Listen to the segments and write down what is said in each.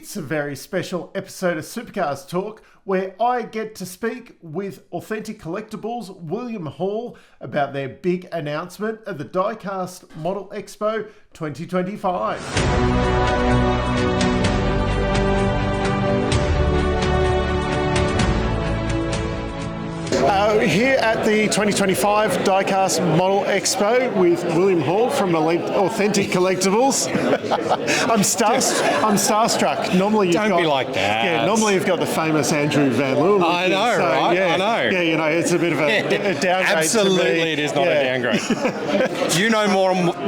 It's a very special episode of Supercars Talk where I get to speak with Authentic Collectables' William Hall about their big announcement at the Diecast Model Expo 2025. Here at the 2025 Diecast Model Expo with William Hall from Authentic Collectables. I'm starstruck. Normally, Don't be like that. Yeah, normally you've got the famous Andrew Van Leeuwen. I know, so, right? Yeah, I know. Yeah, you know, it's a bit of a downgrade. Absolutely, to me. it is not a downgrade. You know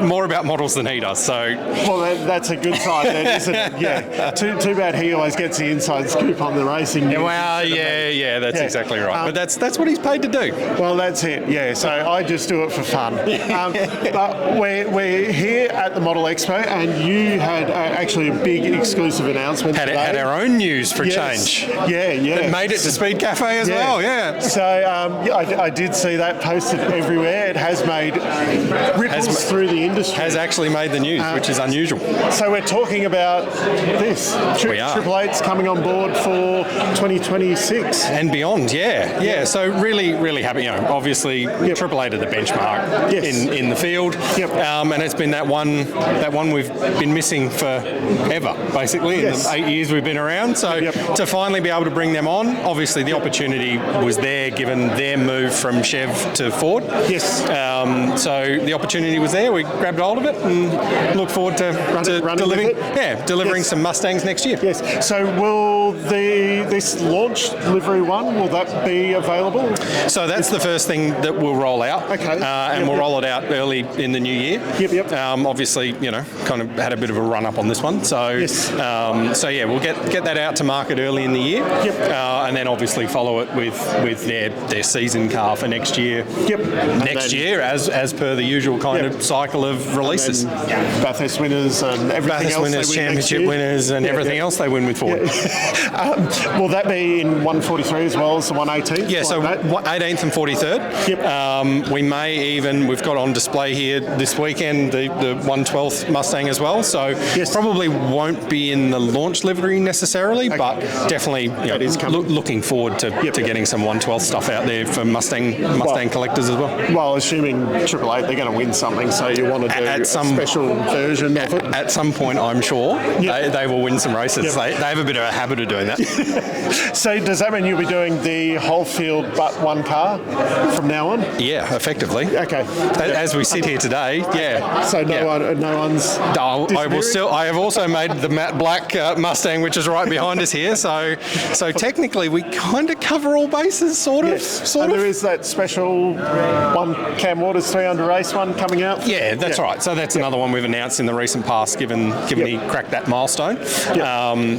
more about models than he does, so. Well, that's a good sign, then, isn't it? Yeah. Too bad he always gets the inside scoop on the racing news. Well, yeah, that's exactly right. But that's what he's paid to do. Well, that's it, yeah. So I just do it for fun. But we're here at the Model Expo, and you had actually a big exclusive announcement today. Had our own news for a change. Yeah. It made it to Speed Cafe as well, yeah. So I did see that posted everywhere. It has made ripples through the industry. Has actually made the news, which is unusual. So we're talking about this. We are. Triple8's coming on board for 2026. And beyond, yeah. So really happy. You know, obviously, Triple8 are the benchmark in the field, and it's been that one we've been missing forever, basically, in the 8 years we've been around. So to finally be able to bring them on, obviously the opportunity was there given their move from Chev to Ford. Yes. So the opportunity was there. We grabbed hold of it and look forward to delivering some Mustangs next year. Yes. So will this launch delivery one, will that be available? So that's the first thing that we'll roll out. Okay. And we'll roll it out early in the new year. Yep. Obviously, you know, kind of had a bit of a run up on this one. So we'll get that out to market early in the year. And then obviously follow it with their season car for next year. Next year, as per the usual kind of cycle of releases. Bathurst winners and everything Bathurst else. winners, championship winners, and everything else they win with Ford. Will that be in 143 as well as the 118? Yeah, so 18th and 43rd. We've got on display here this weekend the 112th Mustang as well. So probably won't be in the launch livery necessarily, but definitely looking forward to getting some 112th stuff out there for Mustang collectors as well. Well, assuming Triple8, they're going to win something, so you want to do some special version of it. At some point, I'm sure they will win some races. They have a bit of a habit of doing that. So does that mean you'll be doing the whole field but one car from now on? Yeah, effectively. Okay. As we sit here today, So no one's. I have also made the matte black Mustang, which is right behind us here. So technically, we kind of cover all bases, sort of. There is that special one, Cam Waters 300 race one coming out. Yeah, that's right. So that's another one we've announced in the recent past, given he cracked that milestone.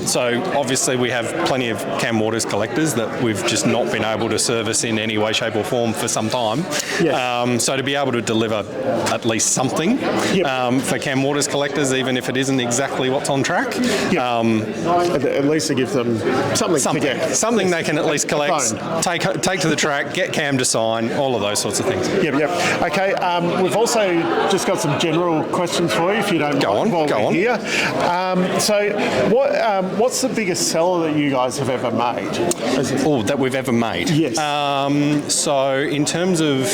So obviously we have plenty of Cam Waters collectors that we've just not been able to service in any way, shape or form for some time. So to be able to deliver at least something for Cam Waters collectors, even if it isn't exactly what's on track. At least to give them something to get. Something they can at least collect, take to the track, get Cam to sign, all of those sorts of things. Okay, we've also just got some general questions for you, if you don't mind. Go on. Here. So what's the biggest seller that you guys have ever made? That we've ever made? Yes. So in terms of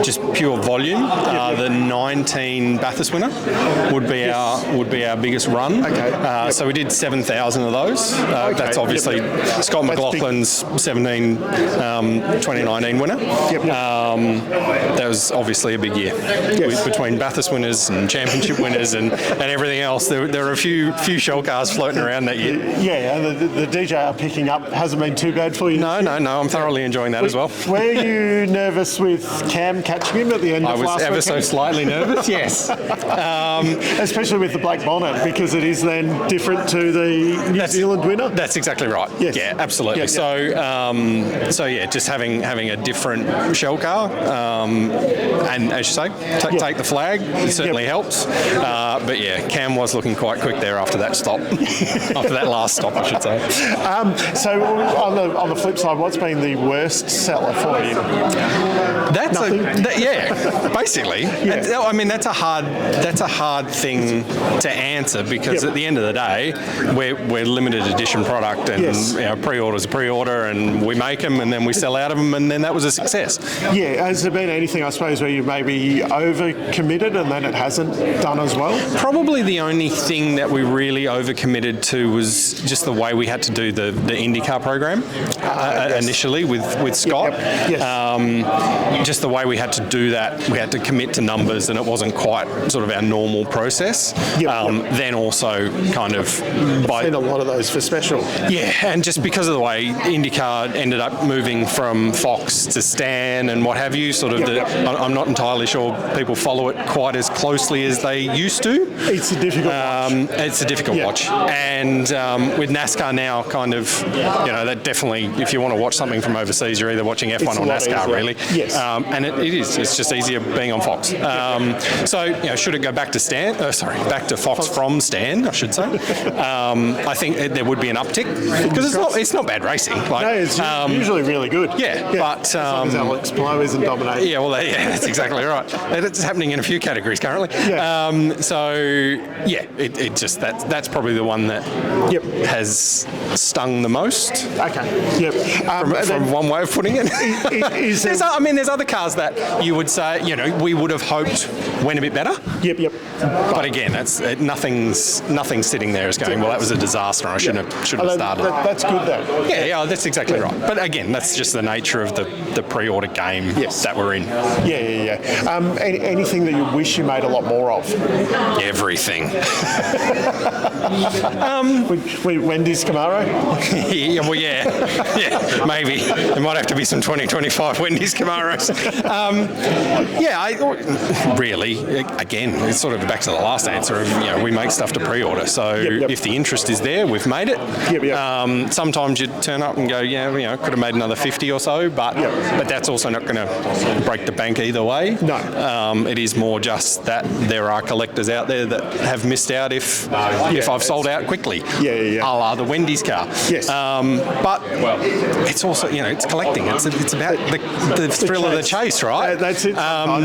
just pure volume, the 19 Bathurst winner would be our biggest run. So we did 7,000 of those. That's obviously Scott McLaughlin's 2019 winner. That was obviously a big year. Between Bathurst winners and championship winners and everything else, there were a few shell cars floating around that year. And the DJR picking up hasn't been too bad for you. No, I'm thoroughly enjoying that as well. Were you nervous with Cam catching him at the end of last weekend? I was ever so slightly nervous, yes. Especially with the black bonnet, because it is then different to the New Zealand winner. That's exactly right. Yes. Yeah, absolutely. So just having a different shell car, and as you say, take the flag, it certainly helps. But Cam was looking quite quick there after that stop, after that last stop, I should say. So on the flip side, what's been the worst seller for you? That's basically. Yeah. I mean, that's a hard thing to answer because at the end of the day, we're limited edition product, and pre-order's a pre-order, and we make them and then we sell out of them, and then that was a success. Yeah, has there been anything, I suppose, where you maybe over-committed and then it hasn't done as well? Probably the only thing that we really overcommitted to was just the way we had to do the IndyCar program initially with Scott. Just the way we had to do that, we had to commit to numbers, and it wasn't quite sort of our normal process. Then also kind of I've seen a lot of those for special. Yeah, and just because of the way IndyCar ended up moving from Fox to Stan and what have you, sort of I'm not entirely sure people follow it quite as closely as they used to. It's a difficult watch. It's a difficult watch. And with NASCAR now, kind of, that definitely, if you want to watch something from overseas, you're either watching F1 or NASCAR, really. Yes. And it is. It's just easier being on Fox. So, should it go back to back to Fox from Stan, I should say. I think there would be an uptick because it's not bad racing. No, it's usually really good. But as long as Alex Blow isn't dominating. Yeah, well, that's exactly right. It's happening in a few categories currently. That's probably the one that has stung the most. Okay. From one way of putting it. There's other cars that you would say, we would have hoped went a bit better. But again, that's nothing's sitting there as going, well, that was a disaster. I shouldn't have started. That's good though. Yeah, that's exactly right. But again, that's just the nature of the pre-order game that we're in. Anything that you wish you made a lot more of? Everything. Wendy's Camaro? Maybe. There might have to be some 2025 Wendy's Camaros. Really, again, it's sort of back to the last answer of, we make stuff to pre-order. So if the interest is there, we've made it. Sometimes you turn up and go, could have made another 50 or so, but that's also not going to break the bank either way. No. It is more just that there are collectors out there that have missed out if I've sold out quickly. A la the Wendy's car. Yes. But it's also, it's collecting. It's about the thrill of the chase, right? That's it.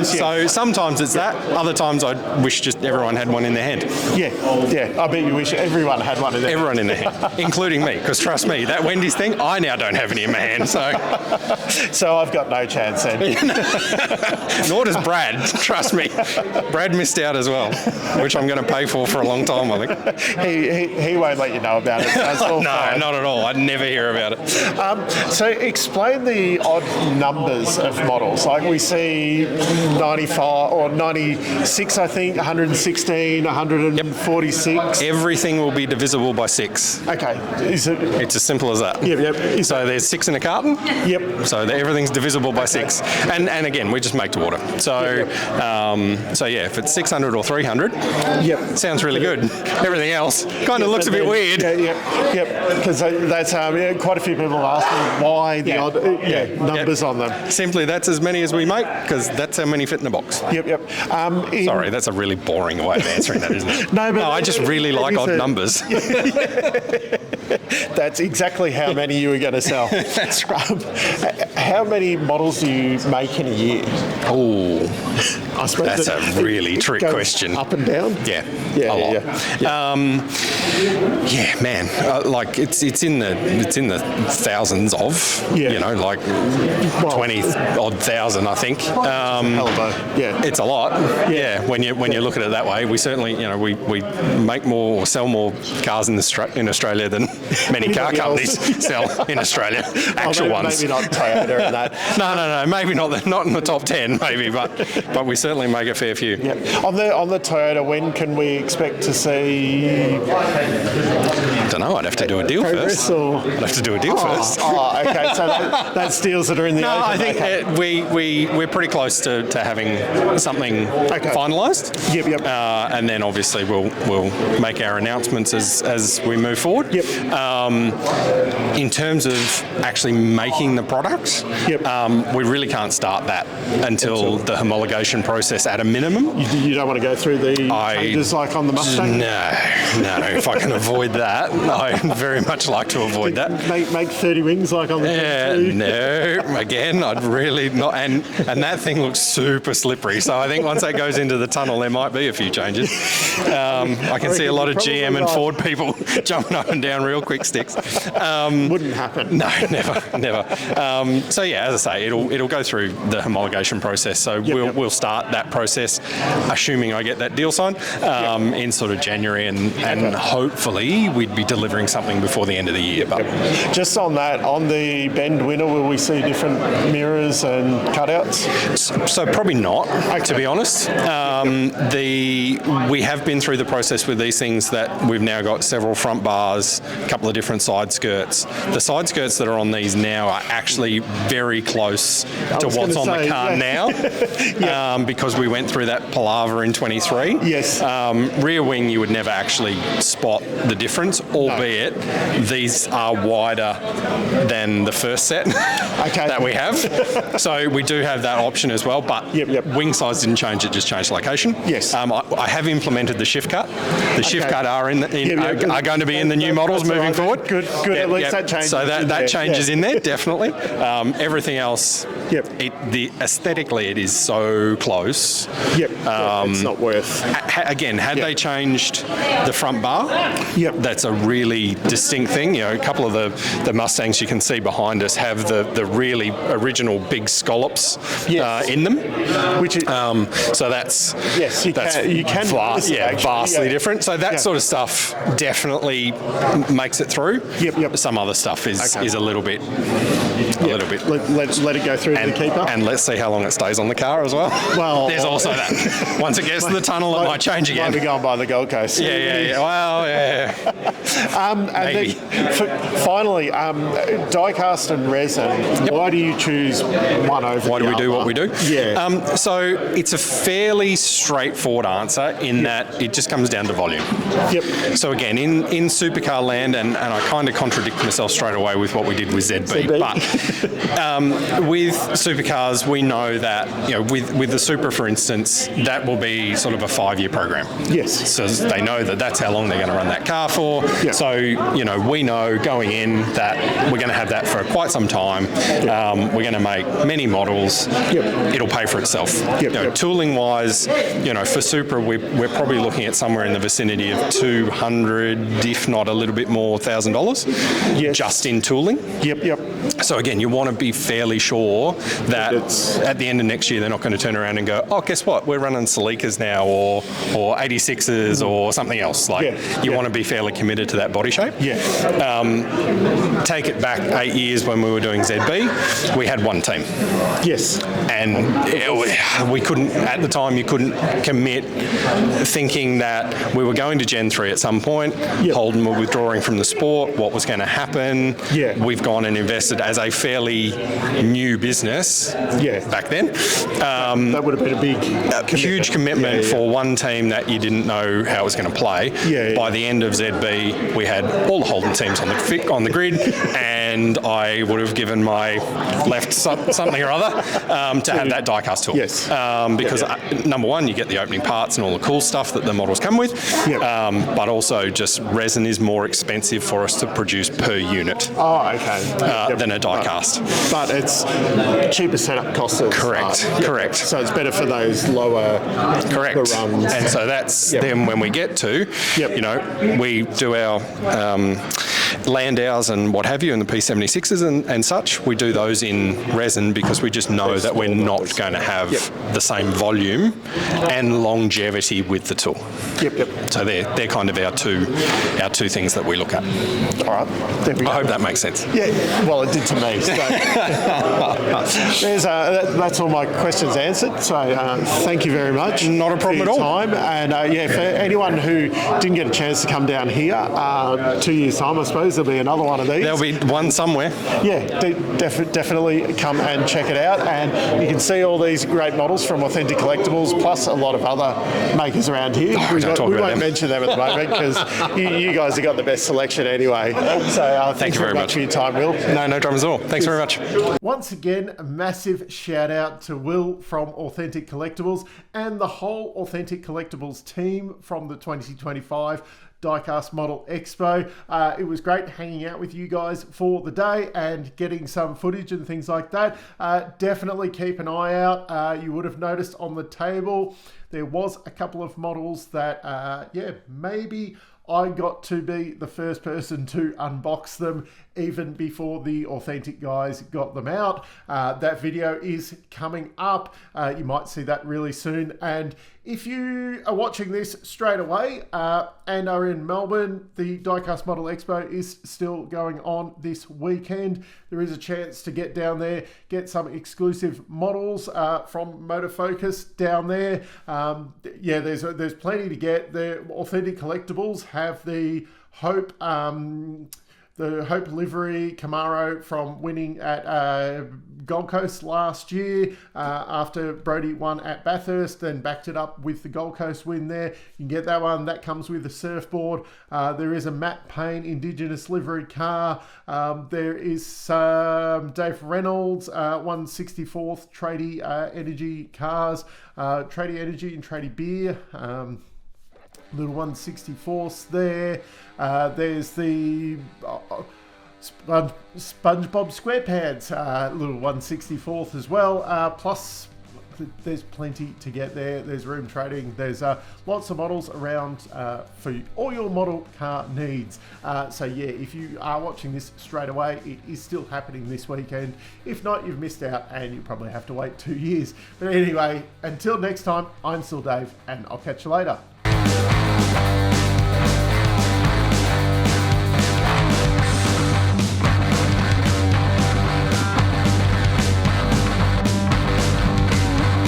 So sometimes it's that. Other times I wish just everyone had one in their hand. I bet you wish everyone had one in their hand. Everyone in their hand, including me, because trust me, that Wendy's thing, I now don't have any in my hand. So I've got no chance then. Nor does Brad, trust me. Brad missed out as well, which I'm going to pay for a long time, I think. He won't let you know about it. So it's all fine. Not at all. I'd never hear about it. So explain the odd numbers of models. Like we see 95 or 96, I think, 116, 146. Everything will be divisible by 6. Okay. Is it? It's as simple as that. So there's 6 in a carton. So everything's divisible by 6. And again, we just make to order. So if it's 600 or 300, it sounds really good. Everything else kind of looks a bit weird. Because that's quite a few people ask me why the odd numbers on them. Simply, that's as many as we make because that's how many fit in the box. Sorry, that's a really boring way of answering that, isn't it? No, I just really like odd numbers. That's exactly how many you were going to sell. That's right. How many models do you make in a year? Oh, I suppose that's a really trick question. Up and down? A lot. Man. It's in the thousands of. 20 odd thousand, I think. It's a lot. When you look at it that way, we certainly, we make more or sell more cars in Australia than many car companies sell in Australia. Actual ones. Maybe not Toyota and that. No. Maybe not in the top 10, maybe, but we certainly make a fair few. On the Toyota, when can we expect to see? I don't know. I'd have to do a deal first. I'd have to do a deal first. Okay. So that's deals that are in the open. I think we're pretty close to having something finalised. And then obviously we'll make our announcements as we move forward. In terms of actually making the product, we really can't start that until the homologation process at a minimum. You don't want to go through the changes like on the Mustang? No. If I can avoid that, I very much like to avoid that. Make 30 wings like on the no, again, I'd really not. And that thing looks super slippery. So I think once that goes into the tunnel, there might be a few changes. I can see a lot of GM and Ford people jumping up and down real quick sticks. Wouldn't happen. No, never. So yeah, as I say, it'll go through the homologation process. So we'll start that process, assuming I get that deal signed in sort of January, and hopefully we'd be delivering something before the end of the year. But just on that, on the Bend winner, will we see different mirrors and cutouts? So probably not, to be honest. We have been through the process with these things that we've now got several front bars, a couple of different side skirts. The side skirts that are on these now are actually very close to what's on the car now, because we went through that palaver in 23. Yes. Rear wing, you would never actually spot the difference, albeit these are wider than the first set that we have. So we do have that option as well, but wing size didn't change, it just changed location. Yes. I have implemented the shift cut. The shift cut are are going to be in the new models moving forward. Good. At least that changes. So that changes in there, definitely. Everything else, aesthetically, it is so close. It's not worth. Again, had they changed the front bar, that's a really distinct thing. You know, a couple of the Mustangs you can see behind us have the really original big scallops in them. Which is, so that's you can vastly different. So that sort of stuff definitely makes it through. Some other stuff is a little bit. Let it go through the keeper. And let's see how long it stays on the car as well. Well, there's also that. Once it gets to the tunnel, it might change again. Might be going by the Gold Coast. Well, and maybe. Finally, diecast and resin. Why do you choose one over the other? Why do we do what we do? So it's a fairly straightforward answer in that it just comes down to volume. So again, in supercar land, and I kind of contradict myself straight away with what we did with ZB. But with supercars, we know that, you know, with the Supra, for instance, that will be sort of a 5-year program. So they know that that's how long they're going to run that car for. So, you know, we know going in that we're going to have that for quite some time. We're going to make many models. It'll pay for itself. Tooling wise, you know, for Supra, we're probably looking at somewhere in the vicinity of $200, if not a little bit more, $1,000 just in tooling. So again, you want to be fairly sure that at the end of next year they're not going to turn around and go, oh, guess what? We're running Celicas now, or 86s, or something else. You want to be fairly committed to that body shape. Take it back 8 years when we were doing ZB, we had one team. And we couldn't, at the time, you couldn't commit thinking that we were going to Gen 3 at some point. Holden were withdrawing from the sport. What was going to happen? We've gone and invested as a fairly new business back then. That would have been a big huge commitment for one team that you didn't know how it was going to play. By the end of ZB, we had all the Holden teams on the grid, and I would have given my left something or other to have that diecast tool. Because number one, you get the opening parts and all the cool stuff that the models come with, but also just resin is more expensive for us to produce per unit than a diecast. But it's cheaper setup costs. Correct. So it's better for those lower runs. And so that's then when we get to, you know, we do our Landaus and what have you, and the P76s and such, we do those in resin because we just know that we're not going to have the same volume and longevity with the tool. So they're kind of our two things that we look at. All right. I hope that makes sense. Well, it did to me. So that's all my questions answered. So thank you very much. Not a problem at all. Time. And for anyone who didn't get a chance to come down here, 2 years time, I suppose there'll be another one of these. There'll be one somewhere. Definitely come and check it out. And you can see all these great models from Authentic Collectables, plus a lot of other makers around here. We won't mention them at the moment because you guys have got the best selection. selection anyway. So Thank you very much for your time, Will. No dramas at all. Thanks very much. Once again, a massive shout out to Will from Authentic Collectables and the whole Authentic Collectables team from the 2025 Diecast Model Expo. It was great hanging out with you guys for the day and getting some footage and things like that. Definitely keep an eye out. You would have noticed on the table there was a couple of models that, maybe I got to be the first person to unbox them even before the Authentic guys got them out. That video is coming up. You might see that really soon. And if you are watching this straight away and are in Melbourne, the Diecast Model Expo is still going on this weekend. There is a chance to get down there, get some exclusive models from Motorfocus down there. There's plenty to get. The Authentic Collectables have the Hope livery Camaro from winning at Gold Coast last year after Brody won at Bathurst and backed it up with the Gold Coast win there. You can get that one. That comes with a surfboard. There is a Matt Payne Indigenous livery car. There is Dave Reynolds 164th Tradie Energy cars, Tradie Energy and Tradie Beer. Little 164s there. There's the SpongeBob SquarePants, little 164th as well. Plus, there's plenty to get there. There's room trading. There's lots of models around for all your model car needs. If you are watching this straight away, it is still happening this weekend. If not, you've missed out and you probably have to wait 2 years. But anyway, until next time, I'm still Dave and I'll catch you later.